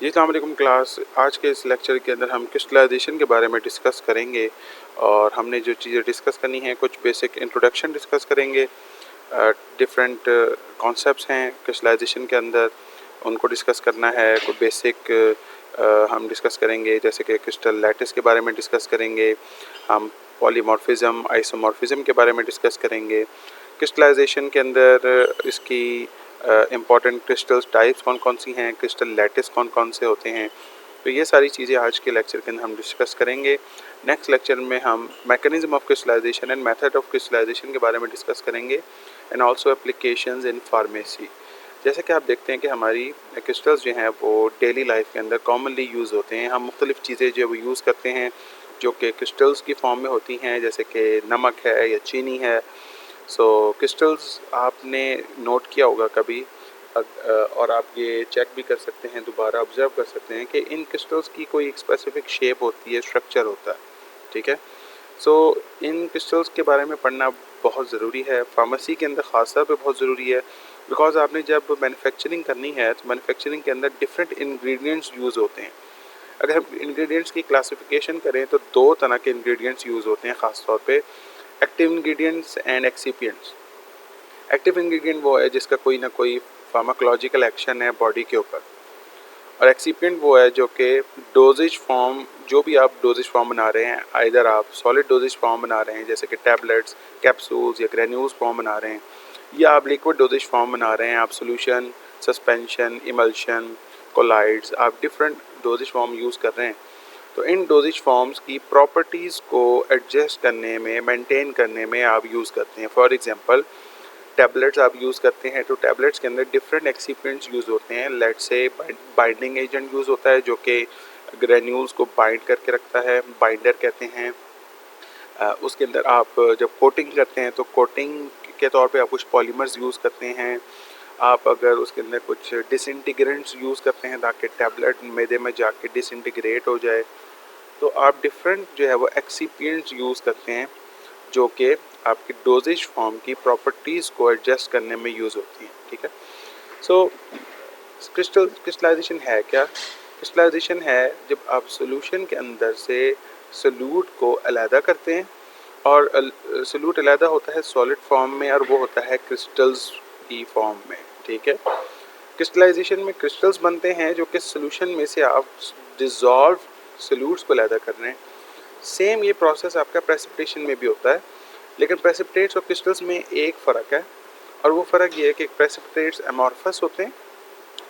जी, अस्सलाम वालेकुम क्लास। आज के इस लेक्चर के अंदर हम क्रिस्टलाइज़ेशन के बारे में डिस्कस करेंगे और हमने जो चीज़ें डिस्कस करनी है, कुछ बेसिक इंट्रोडक्शन डिस्कस करेंगे। डिफरेंट कॉन्सेप्ट्स हैं क्रिस्टलाइज़ेशन के अंदर, उनको डिस्कस करना है। कुछ बेसिक हम डिस्कस करेंगे, जैसे कि क्रिस्टल लैटिस के बारे में डिस्कस करेंगे। हम पॉलीमॉर्फिज़म, आइसोमॉर्फिज़म के बारे में डिस्कस करेंगे। क्रिस्टलाइज़ेशन के अंदर इसकी इम्पॉर्टेंट क्रिस्टल्स टाइप्स कौन-कौन सी हैं, क्रिस्टल लैटिस कौन-कौन से होते हैं। तो ये सारी चीज़ें आज के लेक्चर के अंदर हम डिस्कस करेंगे। नेक्स्ट लेक्चर में हम mechanism of crystallization and method of crystallization के बारे में डिस्कस करेंगे and also applications in pharmacy. जैसे कि आप देखते हैं कि हमारी क्रिस्टल्स जो हैं वो डेली लाइफ के अंदर कॉमनली यूज़ होते हैं। हम मुख्तलिफ़ चीज़ें जो वो यूज़ करते हैं जो कि क्रिस्टल्स की फॉर्म में होती हैं, जैसे कि नमक है या चीनी है। सो क्रिस्टल्स आपने नोट किया होगा कभी, और आप ये चेक भी कर सकते हैं, दोबारा ऑब्जर्व कर सकते हैं कि इन क्रिस्टल्स की कोई एक स्पेसिफिक शेप होती है, स्ट्रक्चर होता है। ठीक है। सो इन क्रिस्टल्स के बारे में पढ़ना बहुत ज़रूरी है, फार्मेसी के अंदर ख़ास तौर पे बहुत ज़रूरी है। बिकॉज आपने जब मैन्युफैक्चरिंग करनी है तो मैन्युफैक्चरिंग के अंदर डिफरेंट इंग्रेडिएंट्स यूज़ होते हैं। अगर हम इंग्रेडिएंट्स की क्लासिफिकेशन करें तो दो तरह के इंग्रेडिएंट्स यूज़ होते हैं ख़ास तौर पे, active ingredients and excipients. Active ingredient वो है जिसका कोई ना कोई फार्माकोलॉजिकल एक्शन है बॉडी के ऊपर, और एक्सिपिएंट वो है जो कि डोजेज फॉर्म, जो भी आप डोजेज फॉर्म बना रहे हैं, आइदर आप सॉलिड डोजेज फॉर्म बना रहे हैं जैसे कि टैबलेट्स, कैप्सूल्स या ग्रेन्यूल्स फॉर्म बना रहे हैं, या आप लिक्विड डोजेज फॉर्म बना रहे हैं, आप सोल्यूशन, सस्पेंशन, इमल्शन, कोलाइड्स, आप डिफरेंट डोजेज फॉर्म यूज़ कर रहे हैं। तो इन डोजेज फॉर्म्स की प्रॉपर्टीज़ को एडजस्ट करने में, मेंटेन करने में आप यूज़ करते हैं। फॉर एग्जांपल, टैबलेट्स आप यूज़ करते हैं तो टैबलेट्स के अंदर डिफरेंट एक्सिपिएंट्स यूज़ होते हैं। Let's say binding agent use होता है जो कि ग्रेन्यूल्स को बाइंड करके रखता है, बाइंडर कहते हैं। उसके अंदर आप जब कोटिंग करते हैं तो कोटिंग के तौर पे आप कुछ पॉलीमर्स यूज़ करते हैं। आप अगर उसके अंदर कुछ डिसइंटीग्रेंट्स यूज़ करते हैं ताकि टैबलेट मैदे में जाके डिसइंटीग्रेट हो जाए। तो आप डिफरेंट जो है वो एक्सिपिएंट्स यूज़ करते हैं जो कि आपकी डोजेज फॉर्म की प्रॉपर्टीज़ को एडजस्ट करने में यूज़ होती हैं। ठीक है। सो क्रिस्टलाइजेशन है क्या? क्रिस्टलाइजेशन है जब आप सॉल्यूशन के अंदर से सोल्यूट को अलहदा करते हैं, और सोल्यूट अलहदा होता है सॉलिड फॉर्म में और वो होता है क्रिस्टल्स की फॉर्म में। ठीक है। क्रिस्टलाइजेशन में क्रिस्टल्स बनते हैं जो कि सोल्यूशन में से आप डिज़ोल्व सोल्यूट्स को अलहदा कर रहे हैं। सेम ये प्रोसेस आपका प्रेसिपिटेशन में भी होता है, लेकिन प्रेसिपिटेट्स और क्रिस्टल्स में एक फ़र्क है, और वो फ़र्क ये है कि प्रेसिपिटेट्स अमॉर्फस होते हैं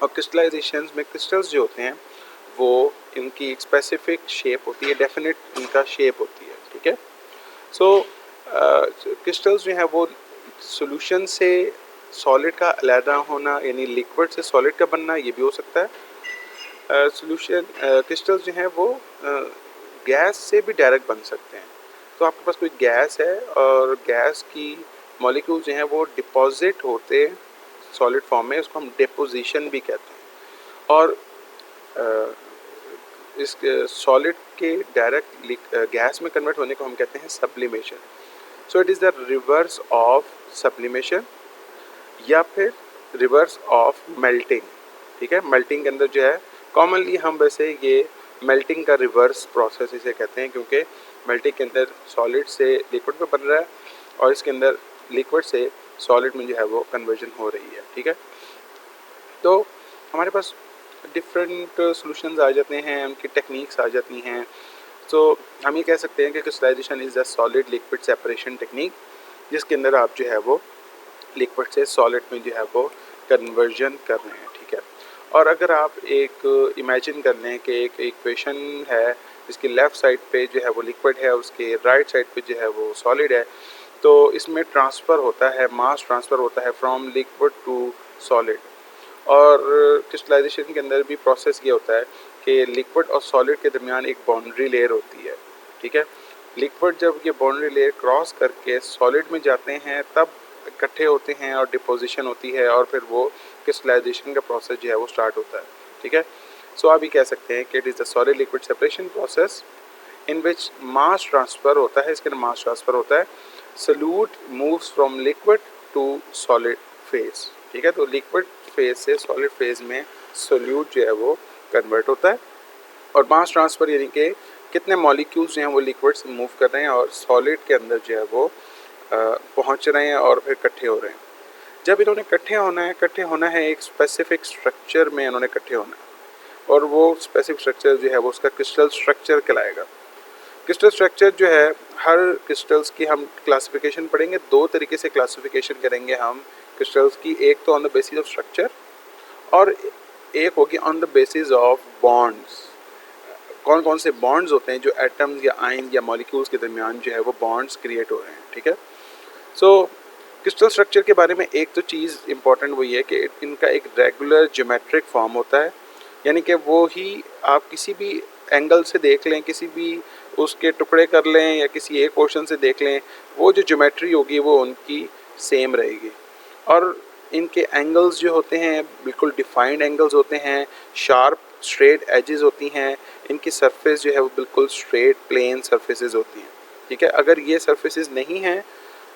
और क्रिस्टलाइजेशंस में क्रिस्टल्स जो होते हैं वो इनकी एक स्पेसिफिक शेप होती है, डेफिनेट इनका शेप होती है। ठीक है। सो क्रिस्टल्स जो हैं वो सॉल्यूशन से सॉलिड का अलहदा होना, यानी लिक्विड से सॉलिड का बनना, ये भी हो सकता है। सॉल्यूशन क्रिस्टल्स जो हैं वो गैस से भी डायरेक्ट बन सकते हैं। तो आपके पास कोई गैस है और गैस की मॉलिक्यूल जो हैं वो डिपॉजिट होते हैं सॉलिड फॉर्म में, उसको हम डिपोजिशन भी कहते हैं। और अ, इस सॉलिड के डायरेक्ट गैस में कन्वर्ट होने को हम कहते हैं sublimation. So it is the reverse of sublimation या फिर रिवर्स ऑफ मेल्टिंग। ठीक है। मेल्टिंग के अंदर जो है कॉमनली हम वैसे ये मेल्टिंग का रिवर्स प्रोसेस इसे कहते हैं, क्योंकि मेल्टिंग के अंदर सॉलिड से लिक्विड में बन रहा है और इसके अंदर लिक्विड से सॉलिड में जो है वो कन्वर्जन हो रही है। ठीक है। तो हमारे पास डिफरेंट सॉल्यूशंस आ जाते हैं, उनकी टेक्निक्स आ जाती हैं। तो हम ये कह सकते हैं कि crystallization is the solid liquid separation technique, जिसके अंदर आप जो है वो लिक्विड से सॉलिड में जो है वो कन्वर्जन कर रहे हैं। ठीक है। और अगर आप एक इमेजिन कर लें कि एक इक्वेशन है जिसकी लेफ़्ट साइड पे जो है वो लिक्विड है, उसके राइट साइड पे जो है वो सॉलिड है, तो इसमें ट्रांसफ़र होता है, मास ट्रांसफ़र होता है फ्रॉम लिक्विड टू सॉलिड। और क्रिस्टलाइजेशन के अंदर भी प्रोसेस ये होता है कि लिक्विड और सॉलिड के दरमियान एक बाउंड्री लेयर होती है। ठीक है। लिक्विड जब ये बाउंड्री लेयर क्रॉस करके सॉलिड में जाते हैं तब इकट्ठे होते हैं और डिपोजिशन होती है, और फिर वो क्रिस्टलाइजेशन का प्रोसेस जो है वो स्टार्ट होता है। ठीक है। सो आप ये कह सकते हैं कि it is the solid liquid separation process in which mass transfer होता है, इसके अंदर मास ट्रांसफ़र होता है। Solute moves from liquid to solid phase. ठीक है। तो लिक्विड फेज से सॉलिड फेज में सॉल्यूट जो है वो कन्वर्ट होता है। और मास ट्रांसफ़र यानी कि कितने मॉलिक्यूल्स जो हैं वो लिक्विड से मूव कर रहे हैं और सॉलिड के अंदर जो है वो पहुंच रहे हैं और फिर इकट्ठे हो रहे हैं। जब इन्होंने इकट्ठे होना है एक स्पेसिफिक स्ट्रक्चर में इन्होंने इकट्ठे होना है, और वो स्पेसिफिक स्ट्रक्चर जो है वो उसका क्रिस्टल स्ट्रक्चर कहलाएगा। क्रिस्टल स्ट्रक्चर जो है, हर क्रिस्टल्स की हम क्लासिफिकेशन पढ़ेंगे, दो तरीके से क्लासिफिकेशन करेंगे हम क्रिस्टल्स की। एक तो on the basis of structure और एक होगी on the basis of bonds. कौन कौन से बॉन्ड्स होते हैं जो एटम्स या आयन या मॉलिक्यूल्स के दरमियान जो है वो बॉन्ड्स क्रिएट हो रहे हैं, ठीक है। सो क्रिस्टल स्ट्रक्चर के बारे में एक तो चीज़ इंपॉर्टेंट वही है कि इनका एक रेगुलर ज्योमेट्रिक फॉर्म होता है, यानी कि वो ही आप किसी भी एंगल से देख लें, किसी भी उसके टुकड़े कर लें या किसी एक पोर्शन से देख लें, वो जो ज्योमेट्री होगी वो उनकी सेम रहेगी। और इनके एंगल्स जो होते हैं बिल्कुल डिफाइंड एंगल्स होते हैं, शार्प स्ट्रेट एजेस होती हैं, इनकी सरफेस जो है वो बिल्कुल स्ट्रेट प्लेन सरफेसेस होती हैं, ठीक है। अगर ये सरफेसेस नहीं हैं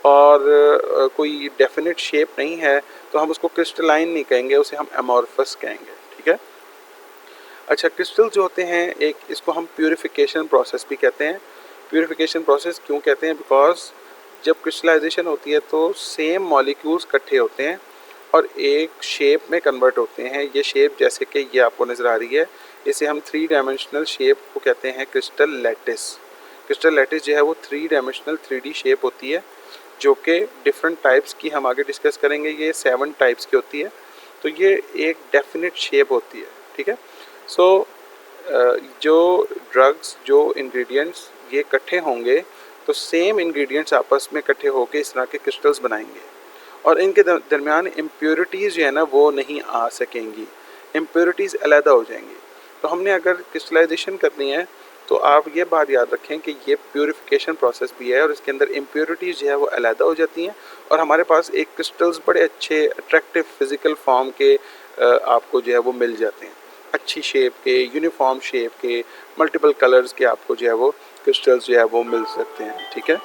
और कोई डेफिनेट शेप नहीं है तो हम उसको क्रिस्टलाइन नहीं कहेंगे, उसे हम एमॉर्फस कहेंगे, ठीक है। अच्छा, क्रिस्टल जो होते हैं, एक इसको हम प्यूरिफिकेशन प्रोसेस भी कहते हैं। प्यूरिफिकेशन प्रोसेस क्यों कहते हैं? बिकॉज जब क्रिस्टलाइजेशन होती है तो सेम मॉलिक्यूल्स इकट्ठे होते हैं और एक शेप में कन्वर्ट होते हैं। ये शेप जैसे कि ये आपको नज़र आ रही है, इसे हम 3 डायमेंशनल शेप को कहते हैं क्रिस्टल लैटिस। क्रिस्टल लैटिस जो है वो 3 डायमेंशनल 3D शेप होती है, जो कि डिफरेंट टाइप्स की हम आगे डिस्कस करेंगे। ये 7 टाइप्स की होती है, तो ये एक डेफिनेट शेप होती है, ठीक है। सो जो ड्रग्स, जो इंग्रेडिएंट्स ये इकट्ठे होंगे तो सेम इंग्रेडिएंट्स आपस में इकट्ठे होकर इस तरह के क्रिस्टल्स बनाएंगे और इनके दरमियान इम्प्योरिटीज़ जो है ना वो नहीं आ सकेंगी, इम्प्योरिटीज़ अलहदा हो जाएंगी। तो हमने अगर क्रिस्टलाइजेशन करनी है तो आप ये बात याद रखें कि ये प्यूरिफिकेशन प्रोसेस भी है और इसके अंदर इम्प्योरिटीज़ जो है वो अलहदा हो जाती हैं और हमारे पास एक क्रिस्टल्स बड़े अच्छे अट्रैक्टिव फिज़िकल फॉर्म के आपको जो है वो मिल जाते हैं, अच्छी शेप के, यूनिफॉर्म शेप के, मल्टीपल कलर्स के आपको जो है वो क्रिस्टल्स जो है वो मिल सकते हैं, ठीक है।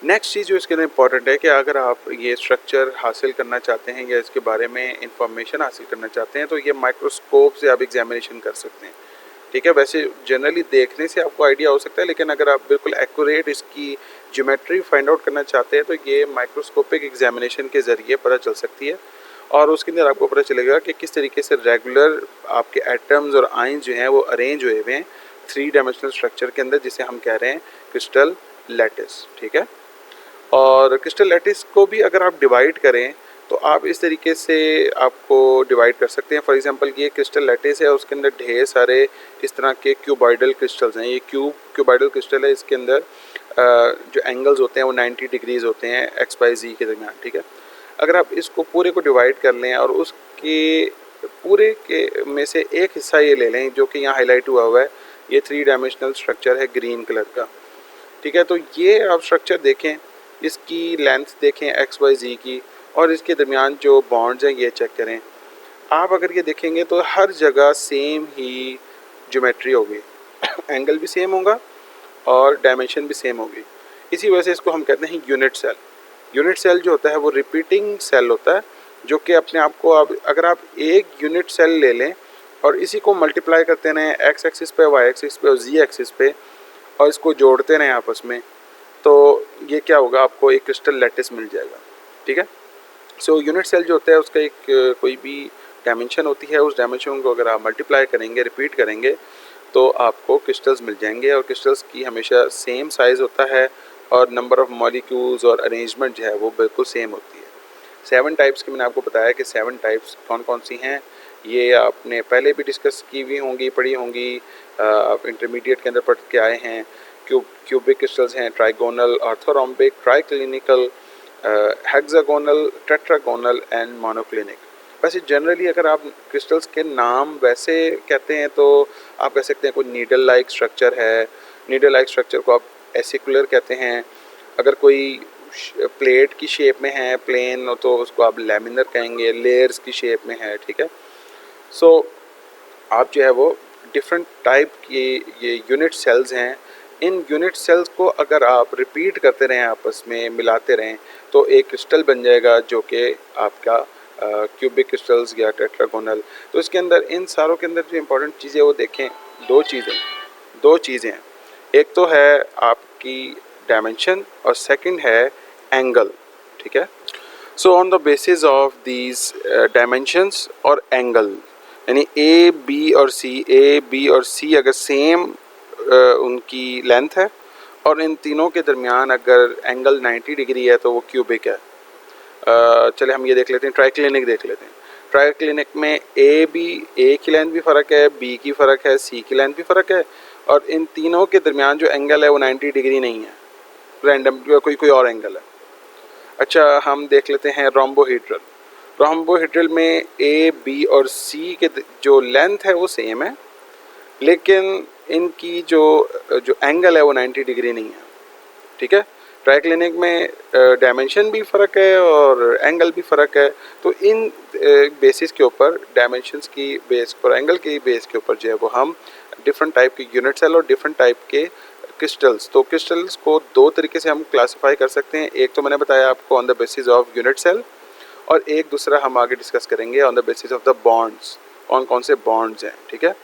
नेक्स्ट चीज़ जो इसके अंदर इम्पॉर्टेंट है कि अगर आप ये स्ट्रक्चर हासिल करना चाहते हैं या इसके बारे में इंफॉर्मेशन हासिल करना चाहते हैं तो ये माइक्रोस्कोप से आप एग्जामिनेशन कर सकते हैं, ठीक है। वैसे जनरली देखने से आपको आइडिया हो सकता है, लेकिन अगर आप बिल्कुल एक्यूरेट इसकी ज्योमेट्री फाइंड आउट करना चाहते हैं तो ये माइक्रोस्कोपिक एग्जामिनेशन के ज़रिए पता चल सकती है और उसके अंदर आपको पता चलेगा कि किस तरीके से रेगुलर आपके एटम्स और आयन जो हैं वो अरेंज हुए हुए हैं 3 डायमेंशनल स्ट्रक्चर के अंदर, जिसे हम कह रहे हैं क्रिस्टल लैटिस, ठीक है। और क्रिस्टल लैटिस को भी अगर आप डिवाइड करें तो आप इस तरीके से आपको डिवाइड कर सकते हैं। फॉर एग्जांपल ये क्रिस्टल लैटिस है, उसके अंदर ढेर सारे इस तरह के क्यूबॉइडल क्रिस्टल्स हैं। ये क्यूबॉइडल क्रिस्टल है, इसके अंदर जो एंगल्स होते हैं वो 90 डिग्रीज होते हैं एक्स बाई जी के दरमियान, ठीक है। अगर आप इसको पूरे को डिवाइड कर लें और उसके पूरे के में से एक हिस्सा ये ले लें जो कि यहाँ हाईलाइट हुआ है, ये 3 डायमेंशनल स्ट्रक्चर है ग्रीन कलर का, ठीक है। तो ये आप स्ट्रक्चर देखें, इसकी लेंथ देखें एक्स वाई जी की और इसके दरमियान जो बॉन्ड्स हैं ये चेक करें। आप अगर ये देखेंगे तो हर जगह सेम ही ज्योमेट्री होगी एंगल भी सेम होगा और डायमेंशन भी सेम होगी। इसी वजह से इसको हम कहते हैं यूनिट सेल। यूनिट सेल जो होता है वो रिपीटिंग सेल होता है, जो कि अपने आप को अगर आप एक यूनिट सेल ले लें और इसी को मल्टीप्लाई करते रहें एक्स एक्सिस पे, वाई एक्सिस पे और जी एक्सिस पे और इसको जोड़ते रहें आपस में, तो ये क्या होगा, आपको एक क्रिस्टल लैटिस मिल जाएगा, ठीक है। सो यूनिट सेल जो होता है उसका एक कोई भी डायमेंशन होती है, उस डायमेंशन को अगर आप मल्टीप्लाई करेंगे, रिपीट करेंगे तो आपको क्रिस्टल्स मिल जाएंगे और क्रिस्टल्स की हमेशा सेम साइज़ होता है और नंबर ऑफ़ मॉलिक्यूल्स और अरेंजमेंट जो है वो बिल्कुल सेम होती है। 7 टाइप्स की मैंने आपको बताया कि 7 टाइप्स कौन कौन सी हैं, ये आपने पहले भी डिस्कस की हुई होंगी, पढ़ी होंगी, आप इंटरमीडिएट के अंदर पढ़ के आए हैं। क्यूबिक क्रिस्टल्स हैं, trigonal, orthorhombic, triclinical, hexagonal, tetragonal and monoclinic. वैसे जनरली अगर आप क्रिस्टल्स के नाम वैसे कहते हैं तो आप कह सकते हैं कोई नीडल लाइक स्ट्रक्चर है, नीडल लाइक स्ट्रक्चर को आप एसिकुलर कहते हैं। अगर कोई प्लेट की शेप में है, प्लेन हो, तो उसको आप लैमिनर कहेंगे, लेयर्स की शेप में है, ठीक है। सो आप जो है वो डिफरेंट टाइप की ये यूनिट सेल्स हैं, इन यूनिट सेल्स को अगर आप रिपीट करते रहें, आपस में मिलाते रहें, तो एक क्रिस्टल बन जाएगा जो कि आपका क्यूबिक क्रिस्टल्स या टेट्रागोनल। तो इसके अंदर इन सारों के अंदर जो इम्पोर्टेंट चीज़ें वो देखें, दो चीज़ें हैं। एक तो है आपकी डायमेंशन और सेकंड है एंगल, ठीक है। So on the basis of these dimensions और एंगल, यानी ए बी और सी अगर सेम उनकी लेंथ है और इन तीनों के दरमियान अगर एंगल 90 डिग्री है तो वो क्यूबिक है। चले हम ये देख लेते हैं, ट्राइक्लिनिक देख लेते हैं। ट्राइक्लिनिक में ए की लेंथ भी फ़र्क है, बी की फ़र्क है, सी की लेंथ भी फ़र्क है, और इन तीनों के दरमियान जो एंगल है वो 90 डिग्री नहीं है, रैंडम कोई और एंगल है। अच्छा, हम देख लेते हैं रोम्बोहेड्रल। रोम्बोहेड्रल में ए बी और सी के जो लेंथ है वो सेम है, लेकिन इनकी जो जो एंगल है वो 90 डिग्री नहीं है, ठीक है। ट्राइक्लिनिक में डायमेंशन भी फ़र्क है और एंगल भी फ़र्क है। तो इन बेसिस के ऊपर, डायमेंशंस की बेस पर, एंगल की बेस के ऊपर जो है वो हम डिफरेंट टाइप के यूनिट सेल और डिफरेंट टाइप के क्रिस्टल्स, तो क्रिस्टल्स को दो तरीके से हम क्लासीफाई कर सकते हैं। एक तो मैंने बताया आपको on the basis of unit cell, और एक दूसरा हम आगे डिस्कस करेंगे on the basis of the bonds, कौन से बॉन्ड्स हैं, ठीक है।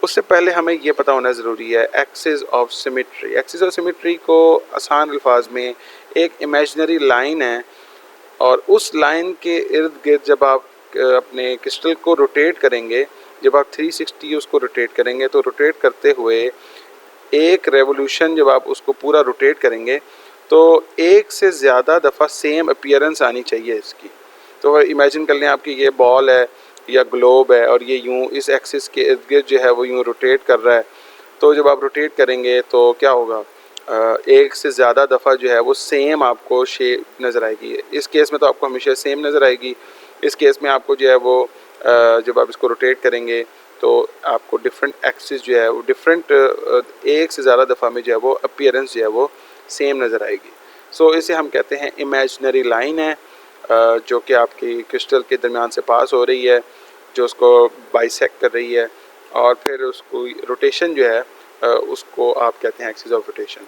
उससे पहले हमें ये पता होना ज़रूरी है axis of symmetry. Axis of symmetry को आसान अल्फाज में एक इमेजिनरी लाइन है, और उस लाइन के इर्द गिर्द जब आप अपने क्रिस्टल को रोटेट करेंगे, जब आप 360 उसको रोटेट करेंगे, तो रोटेट करते हुए एक रेवोल्यूशन जब आप उसको पूरा रोटेट करेंगे तो एक से ज़्यादा दफ़ा सेम अपीयरेंस आनी चाहिए इसकी। तो इमेजिन कर लें आपकी ये बॉल है या ग्लोब है और ये यूँ इस एक्सिस के इर्द गिर्द जो है वो यूँ रोटेट कर रहा है। तो जब आप रोटेट करेंगे तो क्या होगा, एक से ज़्यादा दफ़ा जो है वो सेम आपको शेप नज़र आएगी। इस केस में तो आपको हमेशा सेम नज़र आएगी। इस केस में आपको जो है वो जब आप इसको रोटेट करेंगे तो आपको डिफरेंट एक्सिस जो है वो डिफरेंट एक से ज़्यादा दफ़ा में जो है वो अपीयरेंस जो है वो सेम नज़र आएगी। सो इसे हम कहते हैं इमेजिनरी लाइन है, जो कि आपकी क्रिस्टल के दरमियान से पास हो रही है, जो उसको बाइसेक्ट कर रही है, और फिर उसको रोटेशन जो है उसको आप कहते हैं एक्सिस ऑफ रोटेशन।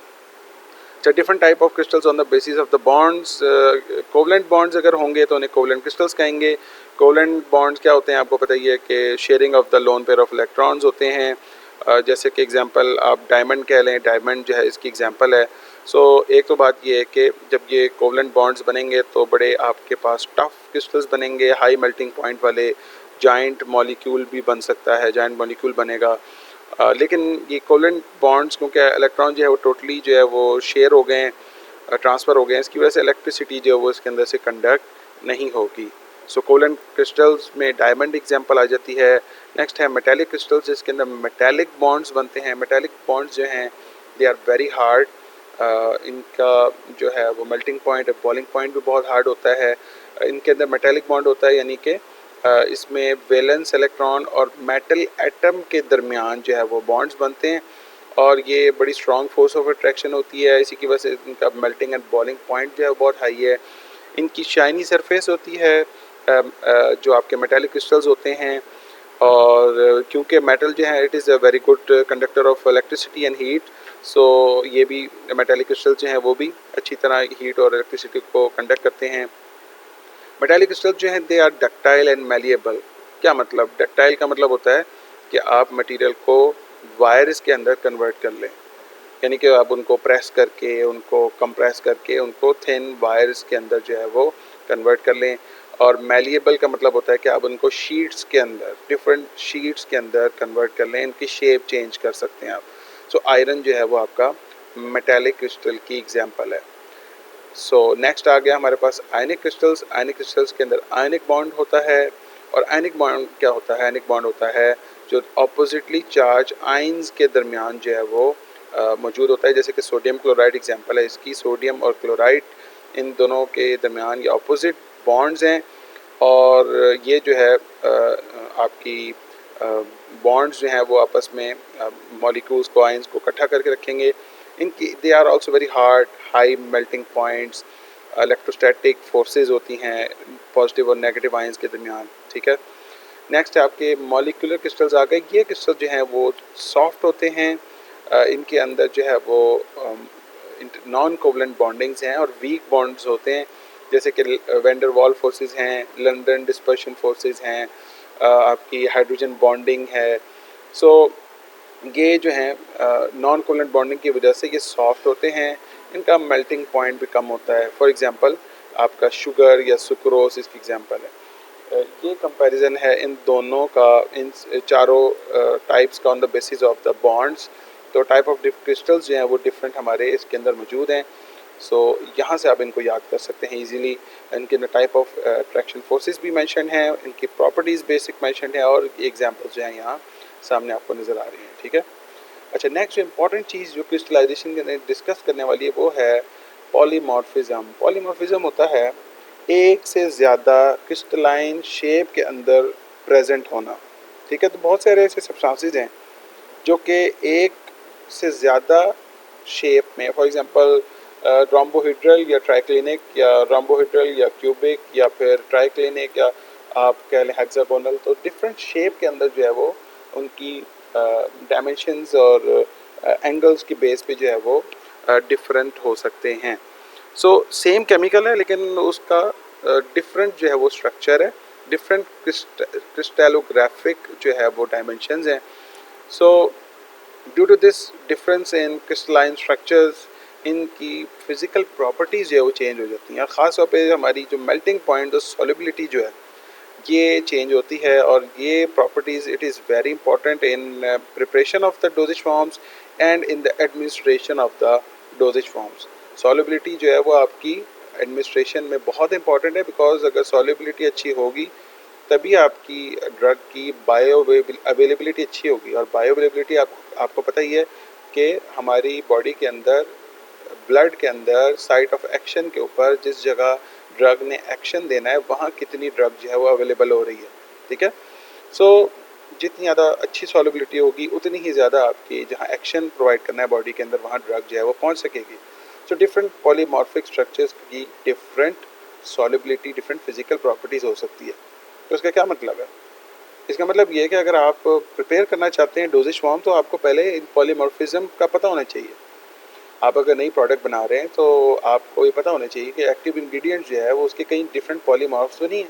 अच्छा, different type of crystals on the basis of the bonds. Covalent bonds अगर होंगे तो उन्हें कोवलेंट क्रिस्टल्स कहेंगे। कोवलेंट बॉन्ड्स क्या होते हैं आपको पता ही है कि sharing of the lone pair of electrons होते हैं। जैसे कि एग्जांपल आप डायमंड कह लें, डायमंड जो है इसकी एग्जांपल है। सो एक तो बात ये है कि जब ये कोवलेंट बॉन्ड्स बनेंगे तो बड़े आपके पास टफ क्रिस्टल्स बनेंगे, हाई मेल्टिंग पॉइंट वाले, जाइंट मॉलिक्यूल भी बन सकता है, जाइंट मॉलिक्यूल बनेगा। लेकिन ये कोवलेंट बॉन्ड्स क्योंकि इलेक्ट्रॉन जो है वो टोटली जो है वो शेयर हो गए हैं, ट्रांसफ़र हो गए हैं, इसकी वजह से इलेक्ट्रिसिटी जो है वो इसके अंदर से कंडक्ट नहीं होगी। सो कोवलेंट क्रिस्टल्स में डायमंड एग्जांपल आ जाती है। नेक्स्ट है मेटालिक क्रिस्टल्स, जिसके अंदर मेटालिक बॉन्ड्स बनते हैं। मेटालिक बॉन्ड्स जो हैं दे आर वेरी हार्ड, इनका जो है वो मेल्टिंग पॉइंट, बॉइलिंग पॉइंट भी बहुत हार्ड होता है। इनके अंदर मेटालिक बॉन्ड होता है, यानी कि इसमें वैलेंस इलेक्ट्रॉन और मेटल एटम के दरमियान जो है वो बॉन्ड्स बनते हैं, और ये बड़ी स्ट्रॉन्ग फोर्स ऑफ अट्रैक्शन होती है। इसी की वजह से इनका मेल्टिंग एंड बॉइलिंग पॉइंट जो है बहुत हाई है। इनकी शाइनी सरफेस होती है जो आपके मेटालिक क्रिस्टल्स होते हैं, और क्योंकि मेटल जो है it is a very good conductor of electricity and heat, so ये भी मेटालिक क्रिस्टल्स जो हैं वो भी अच्छी तरह हीट और इलेक्ट्रिसिटी को कंडक्ट करते हैं। मेटालिक क्रिस्टल जो हैं they are ductile and malleable. क्या मतलब? डक्टाइल का मतलब होता है कि आप मटेरियल को वायर्स के अंदर कन्वर्ट कर लें, यानी कि आप उनको प्रेस करके, उनको कंप्रेस करके, उनको थिन वायर्स के अंदर जो है वो कन्वर्ट कर लें। और मैलिएबल का मतलब होता है कि आप उनको शीट्स के अंदर, डिफरेंट शीट्स के अंदर कन्वर्ट कर लें, इनकी शेप चेंज कर सकते हैं आप। सो आयरन जो है वो आपका मेटालिक क्रिस्टल की एग्जांपल है। सो नेक्स्ट आ गया हमारे पास आयनिक क्रिस्टल्स। आयनिक क्रिस्टल्स के अंदर आयनिक बॉन्ड होता है, और आयनिक बॉन्ड क्या होता है? आयनिक बॉन्ड होता है जो अपोजिटली चार्ज आयंस के दरमियान जो है वो मौजूद होता है। जैसे कि सोडियम क्लोराइड एग्जांपल है इसकी। सोडियम और क्लोराइड, इन दोनों के दरमियान ये अपोजिट बॉन्ड्स हैं, और ये जो है आपकी बॉन्ड्स जो हैं वो आपस में मॉलिक्यूल्स को, आयंस को इकट्ठा करके रखेंगे। इनकी they are also very hard, high melting points, electrostatic forces होती हैं पॉजिटिव और नेगेटिव आयंस के दरमियान, ठीक है। नेक्स्ट है आपके मॉलिक्यूलर क्रिस्टल्स आ गए। ये क्रिस्टल जो हैं वो सॉफ्ट होते हैं, इनके अंदर जो है वो नॉन कोवलेंट बॉन्डिंग्स हैं और वीक बॉन्ड्स होते हैं। जैसे कि वेंडर वॉल फोर्सेस हैं, लंदन डिस्पर्शन फोर्सेस हैं, आपकी हाइड्रोजन बॉन्डिंग है। सो ये जो हैं नॉन कोवलेंट बॉन्डिंग की वजह से ये सॉफ्ट होते हैं, इनका मेल्टिंग पॉइंट भी कम होता है। फॉर एग्जांपल आपका शुगर या सुक्रोज इसकी एग्जांपल है। ये कंपैरिजन है इन दोनों का, इन चारों टाइप्स का on the basis of the bonds. तो टाइप ऑफ क्रिस्टल्स जो हैं वो डिफरेंट हमारे इसके अंदर मौजूद हैं। सो यहाँ से आप इनको याद कर सकते हैं इजीली। इनके टाइप ऑफ अट्रैक्शन फोर्सेस भी मेंशन हैं, इनकी प्रॉपर्टीज़ बेसिक मेंशन है, और एग्जांपल्स जो हैं यहाँ सामने आपको नज़र आ रही हैं। ठीक है। अच्छा, नेक्स्ट जो इम्पॉर्टेंट चीज़ जो क्रिस्टलाइजेशन के अंदर डिस्कस करने वाली है वो है पॉलीमॉर्फिज्म। पॉलीमॉर्फिज्म होता है एक से ज़्यादा क्रिस्टलाइन शेप के अंदर प्रेजेंट होना। ठीक है। तो बहुत सारे ऐसे सब्सटेंसेस हैं जो कि एक से ज़्यादा शेप में, फॉर एग्जांपल रोम्बोहेड्रल या ट्राइक्लिनिक या रोम्बोहेड्रल या क्यूबिक या फिर ट्राइक्लिनिक या आप कह लें हेक्सागोनल, तो डिफरेंट शेप के अंदर जो है वो उनकी डायमेंशंस और एंगल्स की बेस पे जो है वो डिफरेंट हो सकते हैं। सो सेम केमिकल है लेकिन उसका डिफरेंट जो है वो स्ट्रक्चर है, डिफरेंट क्रिस्टलोग्राफिक जो है वो डायमेंशंस हैं। So due to this difference in crystalline structures, इनकी फिजिकल प्रॉपर्टीज़ जो है वो चेंज हो जाती हैं, और ख़ास तौर पे हमारी जो मेल्टिंग पॉइंट और सॉलिबिलिटी जो है ये चेंज होती है। और ये properties it is very important in preparation of the dosage forms and in the administration of the dosage forms. Solubility जो है वो आपकी एडमिनिस्ट्रेशन में बहुत इंपॉर्टेंट है, बिकॉज अगर सॉलिबिलिटी अच्छी होगी तभी आपकी ड्रग की बायो अवेलेबिलिटी अच्छी होगी। और बायो अवेलेबिलिटी आपको पता ही है कि हमारी बॉडी के अंदर, ब्लड के अंदर साइट ऑफ एक्शन के ऊपर जिस जगह ड्रग ने एक्शन देना है वहाँ कितनी ड्रग जो है वो अवेलेबल हो रही है। ठीक है। सो जितनी ज़्यादा अच्छी सॉलिबिलिटी होगी उतनी ही ज़्यादा आपकी जहाँ एक्शन प्रोवाइड करना है बॉडी के अंदर वहाँ ड्रग जो है वो पहुँच सकेगी। सो डिफरेंट पॉलीमॉर्फिक स्ट्रक्चर्स की different solubility, different physical properties हो सकती है। तो इसका क्या मतलब है? इसका मतलब ये है कि अगर आप प्रिपेयर करना चाहते हैं डोजेज फॉर्म, तो आपको पहले इन पॉलीमॉर्फिज्म का पता होना चाहिए। आप अगर नई प्रोडक्ट बना रहे हैं तो आपको ये पता होना चाहिए कि एक्टिव इंग्रेडिएंट जो है वो उसके कई डिफरेंट पॉलीमॉर्फ्स तो नहीं है।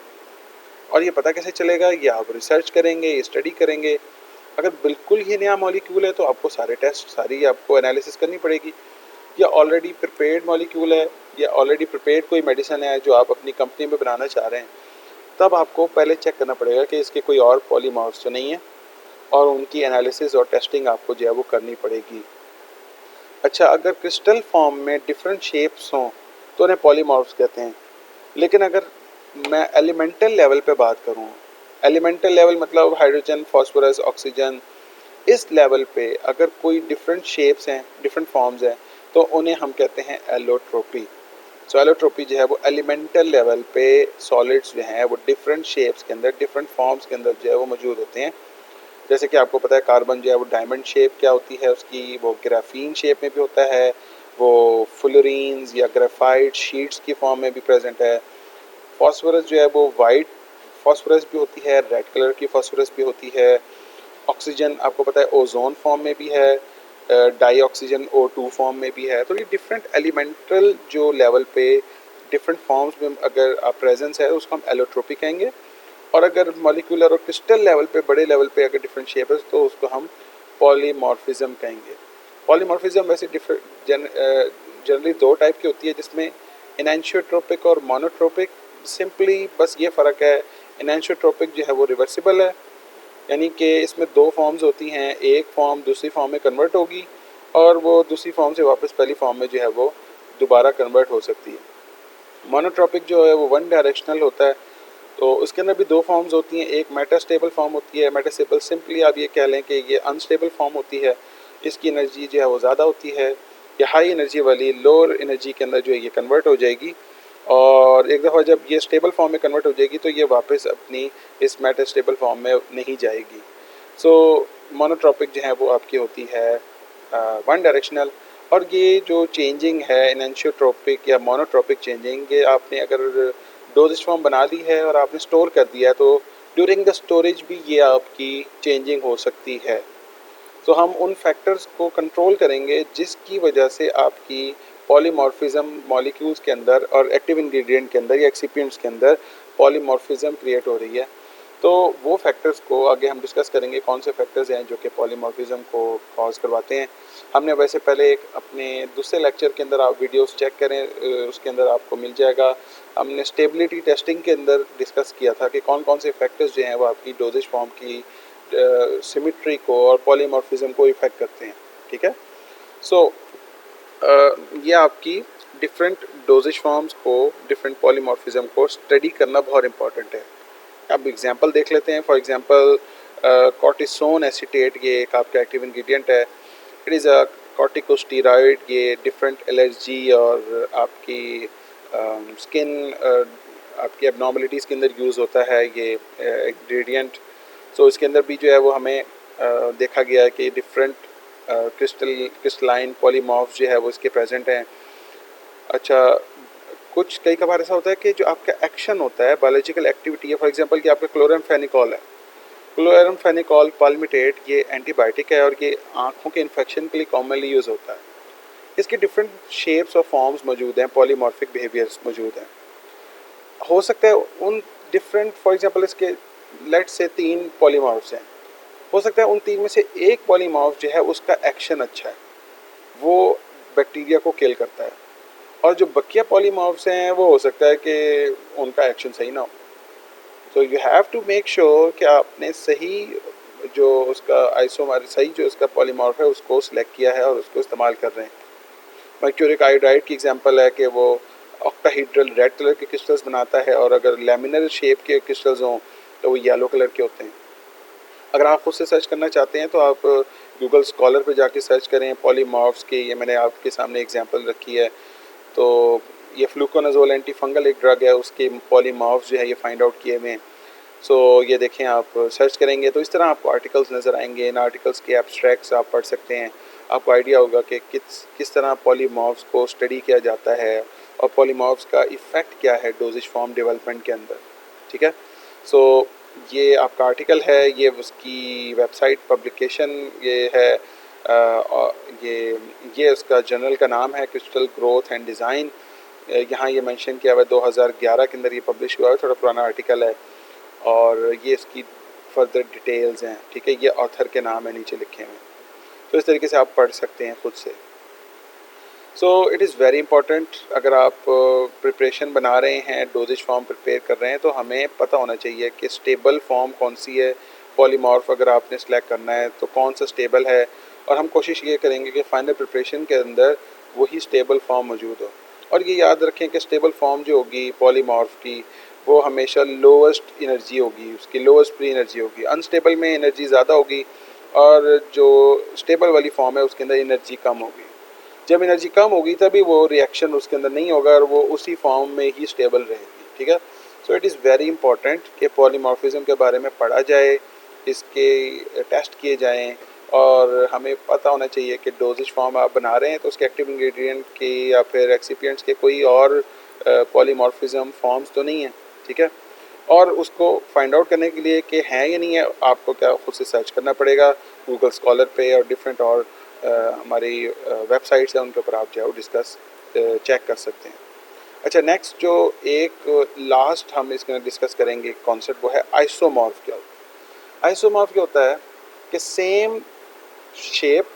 और ये पता कैसे चलेगा? ये आप रिसर्च करेंगे, ये स्टडी करेंगे। अगर बिल्कुल ही नया मॉलिक्यूल है तो आपको सारे टेस्ट, सारी आपको एनालिसिस करनी पड़ेगी। या ऑलरेडी प्रिपेयर्ड मॉलिक्यूल है, या ऑलरेडी प्रिपेयर्ड कोई मेडिसिन है जो आप अपनी कंपनी में बनाना चाह रहे हैं, तब आपको पहले चेक करना पड़ेगा कि इसके कोई और पॉलीमॉर्फ्स तो नहीं है, और उनकी एनालिसिस और टेस्टिंग आपको जो है वो करनी पड़ेगी। अच्छा, अगर क्रिस्टल फॉर्म में डिफरेंट शेप्स हों तो उन्हें पॉलीमॉर्फ्स कहते हैं। लेकिन अगर मैं एलिमेंटल लेवल पे बात करूँ, एलिमेंटल लेवल मतलब हाइड्रोजन, फास्फोरस, ऑक्सीजन, इस लेवल पे अगर कोई डिफरेंट शेप्स हैं, डिफरेंट फॉर्म्स हैं, तो उन्हें हम कहते हैं एलोट्रोपी। सो एलोट्रोपी जो है वो एलिमेंटल लेवल पे सॉलिड्स जो हैं वो डिफरेंट शेप्स के अंदर, डिफरेंट फॉर्म्स के अंदर जो है वो मौजूद होते हैं। जैसे कि आपको पता है कार्बन जो है वो डायमंड शेप क्या होती है उसकी, वो ग्राफीन शेप में भी होता है, वो फ्लोरीन्स या ग्रेफाइट शीट्स की फॉर्म में भी प्रेजेंट है। फास्फोरस जो है वो वाइट फास्फोरस भी होती है, रेड कलर की फास्फोरस भी होती है। ऑक्सीजन आपको पता है ओजोन फॉर्म में भी है, डाई ऑक्सीजन O2 फॉर्म में भी है। तो ये डिफरेंट एलिमेंटल जो लेवल पे डिफरेंट फॉर्म्स में अगर आप प्रेजेंस है उसको हम एलोट्रोपी कहेंगे। और अगर मॉलिक्यूलर और क्रिस्टल लेवल पे, बड़े लेवल पे अगर डिफरेंट शेप है तो उसको हम पॉलीमॉर्फिज्म कहेंगे। पॉलीमॉर्फिज्म वैसे जनरली दो टाइप की होती है, जिसमें एनेंशियोट्रोपिक और मोनोट्रोपिक। सिंपली बस ये फ़र्क है, एनेंशियोट्रोपिक जो है वो रिवर्सिबल है, यानी कि इसमें दो फॉर्म्स होती हैं, एक फॉर्म दूसरी फॉर्म में कन्वर्ट होगी और वो दूसरी फॉर्म से वापस पहली फॉर्म में जो है वो दोबारा कन्वर्ट हो सकती है। मोनोट्रोपिक जो है वो वन डायरेक्शनल होता है, तो उसके अंदर भी दो फॉर्म्स होती हैं। एक मेटास्टेबल फॉर्म होती है, मेटास्टेबल सिंपली आप ये कह लें कि ये अनस्टेबल फॉर्म होती है, इसकी एनर्जी जो है वो ज़्यादा होती है। ये हाई एनर्जी वाली लोअर एनर्जी के अंदर जो है ये कन्वर्ट हो जाएगी, और एक दफ़ा जब ये स्टेबल फॉर्म में कन्वर्ट हो जाएगी तो ये वापस अपनी इस मेटास्टेबल फॉर्म में नहीं जाएगी। सो मोनोट्रोपिक जो है वो आपकी होती है वन डायरेक्शनल। और ये जो चेंजिंग है एनेंशियोट्रोपिक या मोनोट्रोपिक चेंजिंग, ये आपने अगर डोजेज फॉर्म बना ली है और आपने स्टोर कर दिया है तो ड्यूरिंग द स्टोरेज भी ये आपकी चेंजिंग हो सकती है। तो हम उन फैक्टर्स को कंट्रोल करेंगे जिसकी वजह से आपकी पॉलीमॉर्फिज्म मॉलिक्यूल्स के अंदर और एक्टिव इंग्रेडिएंट के अंदर या एक्सिपिएंट्स के अंदर पॉलीमॉर्फिज्म क्रिएट हो रही है। तो वो फैक्टर्स को आगे हम डिस्कस करेंगे, कौन से फैक्टर्स हैं जो कि पॉलीमॉर्फिज्म को कॉज करवाते हैं। हमने वैसे पहले एक अपने दूसरे लेक्चर के अंदर आप वीडियोस चेक करें, उसके अंदर आपको मिल जाएगा। हमने स्टेबिलिटी टेस्टिंग के अंदर डिस्कस किया था कि कौन कौन से फैक्टर्स जो हैं वो आपकी डोजेज फॉर्म की सिमिट्री को और पॉलीमॉर्फिज्म को इफेक्ट करते हैं। ठीक है, सो ये आपकी डिफरेंट डोजेज फॉर्म्स को, डिफरेंट पॉलीमॉर्फिज्म को स्टडी करना बहुत इंपॉर्टेंट है। अब एग्जांपल देख लेते हैं। फॉर एग्जांपल कॉर्टिसोन एसीटेट, ये एक आपका एक्टिव इंग्रेडिएंट है। It is a corticosteroid. ये डिफरेंट एलर्जी और आपकी स्किन आपकी एबनॉर्मलिटीज़ के अंदर यूज़ होता है ये इंग्रेडिएंट। सो इसके अंदर भी जो है वो हमें देखा गया है कि डिफरेंट क्रिस्टलाइन पॉलीमॉर्फ्स जो है वो इसके प्रेजेंट हैं। अच्छा, कुछ कई बार ऐसा होता है कि जो आपका एक्शन होता है, बायोलॉजिकल एक्टिविटी है, फॉर एग्जांपल कि आपका क्लोरामफेनिकॉल है, क्लोरामफेनिकॉल पाल्मिटेट, ये एंटीबायोटिक है और ये आँखों के इन्फेक्शन के लिए कॉमनली यूज़ होता है। इसके डिफरेंट शेप्स और फॉर्म्स मौजूद हैं, पॉलीमॉर्फिक बिहेवियर्स मौजूद हैं। हो सकता है उन डिफरेंट, फॉर एग्जांपल इसके लेट्स से 3 पॉलीमॉर्फ्स हैं, हो सकता है उन 3 में से एक पॉलीमॉर्फ जो है उसका एक्शन अच्छा है, वो बैक्टीरिया को किल करता है, और जो बकिया पॉलीमॉर्फ्स हैं वो हो सकता है कि उनका एक्शन सही ना हो। तो you have to make sure कि आपने सही जो उसका आइसोमर, सही जो उसका पॉलीमॉर्फ है उसको सिलेक्ट किया है और उसको इस्तेमाल कर रहे हैं। मर्क्यूरिक आयोडाइड की एग्जांपल है कि वो ऑक्टाहीड्रल रेड कलर के क्रिस्टल्स बनाता है, और अगर लैमिनर शेप के क्रिस्टल्स हों तो वो येलो कलर के होते हैं। अगर आप खुद से सर्च करना चाहते हैं तो आप गूगल स्कॉलर पे जाके सर्च करें पॉलीमॉर्फ्स के, ये मैंने आपके सामने एग्जांपल रखी है। तो ये फ्लूकोनाजोल एंटी फंगल एक ड्रग है, उसके पॉलीमॉर्फ्स जो है ये फाइंड आउट किए हुए हैं। सो ये देखें, आप सर्च करेंगे तो इस तरह आपको आर्टिकल्स नज़र आएंगे। इन आर्टिकल्स के एब्स्ट्रैक्ट्स आप पढ़ सकते हैं, आपको आइडिया होगा कि किस तरह पॉलीमॉर्फ्स को स्टडी किया जाता है और पॉलीमॉर्फ्स का इफ़ेक्ट क्या है डोजेज फॉर्म डेवलपमेंट के अंदर। ठीक है, सो ये आपका आर्टिकल है, ये उसकी वेबसाइट पब्लिकेशन ये है, और ये उसका जर्नल का नाम है क्रिस्टल ग्रोथ एंड डिज़ाइन। यहाँ ये मेंशन किया हुआ है 2011 के अंदर ये पब्लिश हुआ है, थोड़ा पुराना आर्टिकल है, और ये इसकी फर्दर डिटेल्स हैं। ठीक है, ये ऑथर के नाम है नीचे लिखे हुए, तो इस तरीके से आप पढ़ सकते हैं खुद से। So it is very important, अगर आप प्रिपरेशन बना रहे हैं, डोजेज फॉर्म प्रिपेयर कर रहे हैं, तो हमें पता होना चाहिए कि स्टेबल फॉर्म कौन सी है। पॉलीमॉर्फ अगर आपने सेलेक्ट करना है तो कौन सा स्टेबल है, और हम कोशिश ये करेंगे कि फाइनल प्रिपरेशन के अंदर वही स्टेबल फॉर्म मौजूद हो। और ये याद रखें कि स्टेबल फॉर्म जो होगी पॉलीमॉर्फ की, वो हमेशा लोवेस्ट एनर्जी होगी, उसकी लोवेस्ट फ्री एनर्जी होगी। अनस्टेबल में एनर्जी ज़्यादा होगी, और जो स्टेबल वाली फॉर्म है उसके अंदर एनर्जी कम होगी। जब एनर्जी कम होगी तभी वो रिएक्शन उसके अंदर नहीं होगा और वो उसी फॉर्म में ही स्टेबल रहेगी। ठीक है, so it is very important कि पॉलीमॉर्फिज्म के बारे में पढ़ा जाए, इसके टेस्ट किए जाएं, और हमें पता होना चाहिए कि डोजेज फॉर्म आप बना रहे हैं तो उसके एक्टिव इंग्रेडिएंट के या फिर एक्सिपिएंट्स के कोई और पॉलीमॉर्फिज्म फॉर्म्स तो नहीं है। ठीक है, और उसको फाइंड आउट करने के लिए कि हैं या नहीं है, आपको क्या खुद से सर्च करना पड़ेगा गूगल स्कॉलर पे, और डिफरेंट और हमारी वेबसाइट्स हैं उनके ऊपर आप जो है वो डिस्कस चेक कर सकते हैं। अच्छा, नेक्स्ट जो एक लास्ट हम इसके अंदर डिस्कस करेंगे कॉन्सेप्ट, वो है आइसोमॉर्फ। क्या होता है आइसोमॉर्फ? क्या होता है कि same shape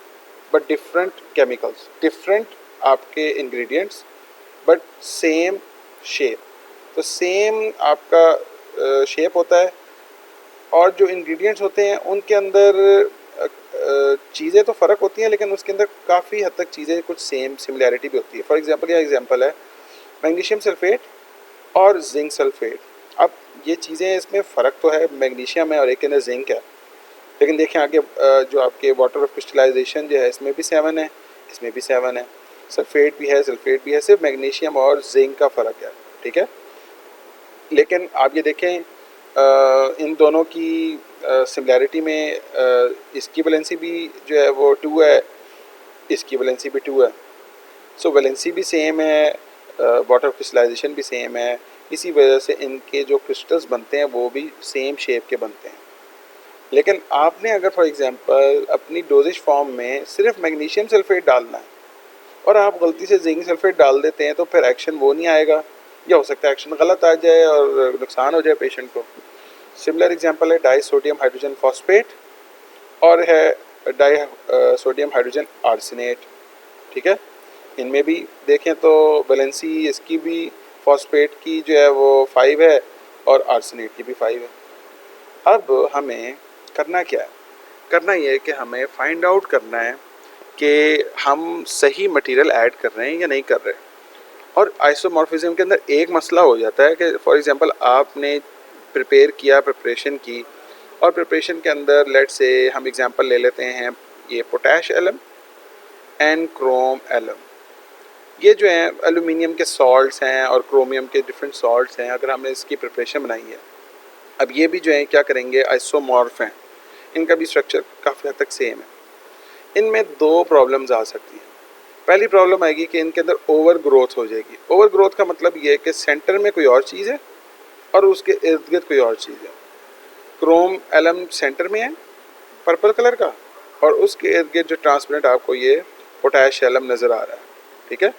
but different chemicals, different आपके इंग्रेडिएंट्स बट सेम शेप। तो सेम आपका शेप होता है, और जो इंग्रेडिएंट्स होते हैं उनके अंदर चीज़ें तो फ़र्क होती हैं, लेकिन उसके अंदर काफ़ी हद तक चीज़ें कुछ सेम सिमिलैरिटी भी होती है। फॉर एग्जांपल, यह एग्जांपल है मैग्नीशियम सल्फेट और जिंक सल्फेट। अब ये चीज़ें, इसमें फ़र्क तो है, मैग्नीशियम है और एक के अंदर जिंक है, लेकिन देखें आगे जो आपके वाटर ऑफ क्रिस्टलाइजेशन जो है इसमें भी 7 है, इसमें भी 7 है, सल्फेट भी है, सल्फेट भी है, सिर्फ मैग्नीशियम और जिंक का फ़र्क है। ठीक है, लेकिन आप ये देखें इन दोनों की सिमिलैरिटी में इसकी वैलेंसी भी जो है वो 2 है, इसकी वैलेंसी भी 2 है। सो वैलेंसी भी सेम है, वाटर क्रिस्टलाइजेशन भी सेम है, इसी वजह से इनके जो क्रिस्टल्स बनते हैं वो भी सेम शेप के बनते हैं। लेकिन आपने अगर फॉर एग्जांपल अपनी डोजेज फॉर्म में सिर्फ मैग्नीशियम सल्फेट डालना है और आप गलती से जिंक सल्फेट डाल देते हैं तो फिर एक्शन वो नहीं आएगा, या हो सकता है एक्शन गलत आ जाए और नुकसान हो जाए पेशेंट को। सिमिलर एग्जांपल है डाई सोडियम हाइड्रोजन फॉस्फेट और है डाई सोडियम हाइड्रोजन आर्सेनेट, ठीक है। इनमें भी देखें तो वैलेंसी इसकी भी फॉस्फेट की जो है वो 5 है और आर्सेनेट की भी 5 है। अब हमें करना क्या है, करना ये है कि हमें फाइंड आउट करना है कि हम सही मटेरियल ऐड कर रहे हैं या नहीं कर रहे। और आइसोमॉर्फिज्म के अंदर एक मसला हो जाता है कि फॉर एग्जांपल आपने प्रिपेयर किया, प्रिपरेशन की, और प्रिपरेशन के अंदर लेट से हम एग्जांपल ले लेते हैं ये potash alum and chrome alum, ये जो हैं एल्यूमिनियम के सॉल्ट्स हैं और क्रोमियम के डिफरेंट सॉल्ट्स हैं। अगर हमने इसकी प्रिपरेशन बनाई है, अब ये भी जो है क्या करेंगे, आइसोमॉर्फ हैं, इनका भी स्ट्रक्चर काफ़ी हद तक सेम है। इनमें दो प्रॉब्लम्स आ सकती हैं। पहली प्रॉब्लम आएगी कि इनके अंदर ओवर ग्रोथ हो जाएगी। ओवर ग्रोथ का मतलब ये है कि सेंटर में कोई और चीज़ है और उसके इर्द गिर्द कोई और चीज़ है। क्रोम एलम सेंटर में है पर्पल कलर का, और उसके इर्द गिर्द जो ट्रांसपेरेंट आपको ये पोटैश एलम नज़र आ रहा है, ठीक है।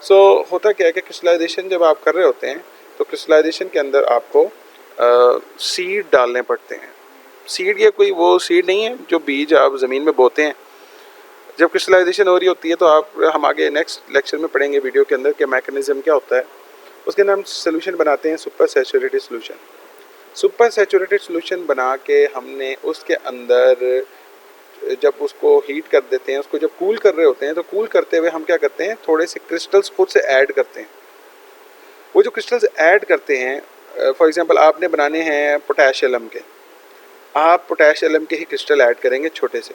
सो होता क्या है कि क्रिस्टलाइजेशन जब आप कर रहे होते हैं तो क्रिस्टलाइजेशन के अंदर आपको सीड डालने पड़ते हैं। सीड ये कोई वो सीड नहीं है जो बीज आप ज़मीन में बोते हैं। जब क्रिस्टलाइजेशन हो रही होती है तो हम आगे नेक्स्ट लेक्चर में पढ़ेंगे वीडियो के अंदर कि मैकेनिज्म क्या होता है। उसके अंदर हम सोल्यूशन बनाते हैं super saturated solution. Super saturated solution बना के हमने उसके अंदर जब उसको हीट कर देते हैं, उसको जब कूल कर रहे होते हैं तो कूल करते हुए हम क्या करते हैं, थोड़े से क्रिस्टल्स खुद से ऐड करते हैं। वो जो क्रिस्टल्स ऐड करते हैं, फॉर एग्जांपल आपने बनाने हैं पोटैश एलम के, आप पोटैश एलम के ही क्रिस्टल ऐड करेंगे छोटे से।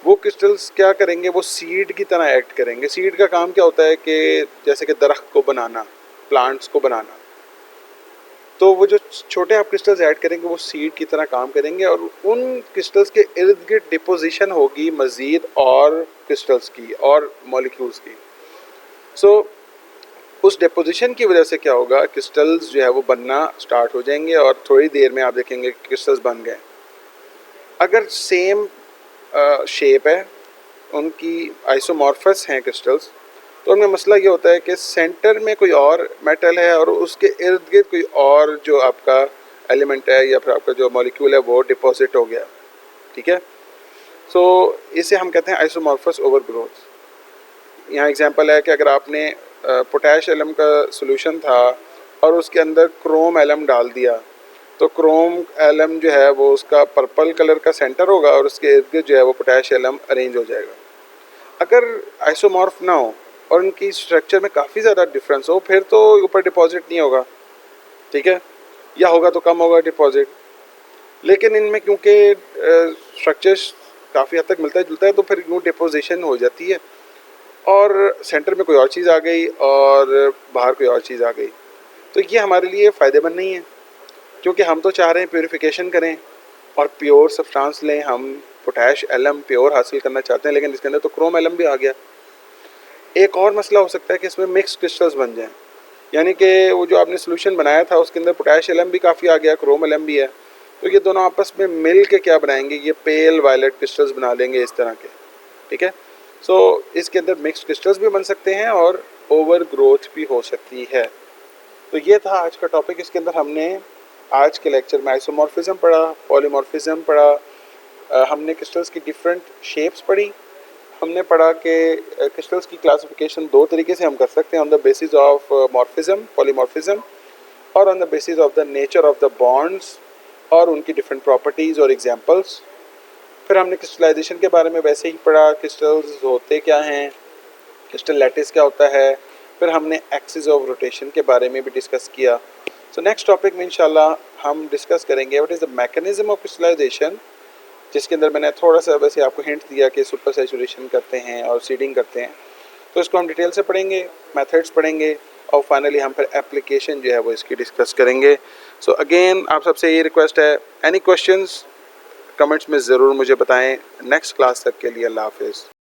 वो क्रिस्टल्स क्या करेंगे, वो सीड की तरह एक्ट करेंगे। सीड का काम क्या होता है कि जैसे कि दरख्त को बनाना, प्लांट्स को बनाना, तो वो जो छोटे आप क्रिस्टल्स ऐड करेंगे वो सीड की तरह काम करेंगे और उन क्रिस्टल्स के इर्द गिर्द डिपोजिशन होगी मज़ीद और क्रिस्टल्स की और मॉलिक्यूल्स की। सो उस डिपोजिशन की वजह से क्या होगा, क्रिस्टल्स जो है वो बनना स्टार्ट हो जाएंगे और थोड़ी देर में आप देखेंगे क्रिस्टल्स बन गए। अगर सेम शेप है, उनकी आइसोमॉर्फस हैं क्रिस्टल्स, तो उनमें मसला ये होता है कि सेंटर में कोई और मेटल है और उसके इर्द गिर्द कोई और जो आपका एलिमेंट है या फिर आपका जो मॉलिक्यूल है वो डिपॉजिट हो गया, ठीक है। सो इसे हम कहते हैं आइसोमॉर्फस ओवर ग्रोथ। यहाँ एग्जांपल है कि अगर आपने पोटैश एलम का सॉल्यूशन था और उसके अंदर क्रोम एलम डाल दिया, तो क्रोम एलम जो है वो उसका पर्पल कलर का सेंटर होगा और उसके इर्द गिर्द जो है वो पोटैश एलम अरेंज हो जाएगा। अगर आइसोमॉर्फ ना हो और उनकी स्ट्रक्चर में काफ़ी ज़्यादा डिफरेंस हो, फिर तो ऊपर डिपॉजिट नहीं होगा, ठीक है, या होगा तो कम होगा डिपॉजिट। लेकिन इनमें क्योंकि स्ट्रक्चर काफ़ी हद तक मिलता जुलता है तो फिर यूँ डिपोजिशन हो जाती है और सेंटर में कोई और चीज़ आ गई और बाहर कोई और चीज़ आ गई, तो ये हमारे लिए फ़ायदेमंद नहीं है। क्योंकि हम तो चाह रहे हैं प्योरीफिकेशन करें और प्योर सब्सटेंस लें, हम पोटैश एलम प्योर हासिल करना चाहते हैं, लेकिन इसके अंदर तो क्रोम एलम भी आ गया। एक और मसला हो सकता है कि इसमें मिक्स क्रिस्टल्स बन जाएं, यानी कि वो जो आपने सोल्यूशन बनाया था उसके अंदर पोटैश एलम भी काफ़ी आ गया, क्रोम एलम भी है, तो ये दोनों आपस में मिल के क्या बनाएंगे, ये पेल वायलेट क्रिस्टल्स बना लेंगे इस तरह के, ठीक है। सो इसके अंदर मिक्स क्रिस्टल्स भी बन सकते हैं और ओवर ग्रोथ भी हो सकती है। तो ये था आज का टॉपिक। इसके अंदर हमने आज के लेक्चर में आइसोमॉर्फिज्म पढ़ा, पॉलीमॉर्फिज्म पढ़ा, हमने क्रिस्टल्स की डिफरेंट शेप्स पढ़ी, हमने पढ़ा कि क्रिस्टल्स की क्लासिफिकेशन दो तरीके से हम कर सकते हैं, on the basis of morphism, polymorphism, और on the basis of the nature of the bonds और उनकी डिफरेंट प्रॉपर्टीज़ और एग्जांपल्स। फिर हमने क्रिस्टलाइजेशन के बारे में वैसे ही पढ़ा, क्रिस्टल्स होते क्या हैं, क्रिस्टल लैटिस क्या होता है, फिर हमने एक्सिस ऑफ रोटेशन के बारे में भी डिस्कस किया। सो नेक्स्ट टॉपिक में इंशाल्लाह हम डिस्कस करेंगे what is the mechanism of crystallization, जिसके अंदर मैंने थोड़ा सा वैसे आपको हिंट दिया कि सुपर सैचुरेशन करते हैं और सीडिंग करते हैं, तो इसको हम डिटेल से पढ़ेंगे, मेथड्स पढ़ेंगे और फाइनली हम फिर एप्लीकेशन जो है वो इसकी डिस्कस करेंगे। सो अगेन आप सबसे ये रिक्वेस्ट है, एनी क्वेश्चंस कमेंट्स में ज़रूर मुझे बताएं। नेक्स्ट क्लास तक के लिए अल्लाह हाफिज़।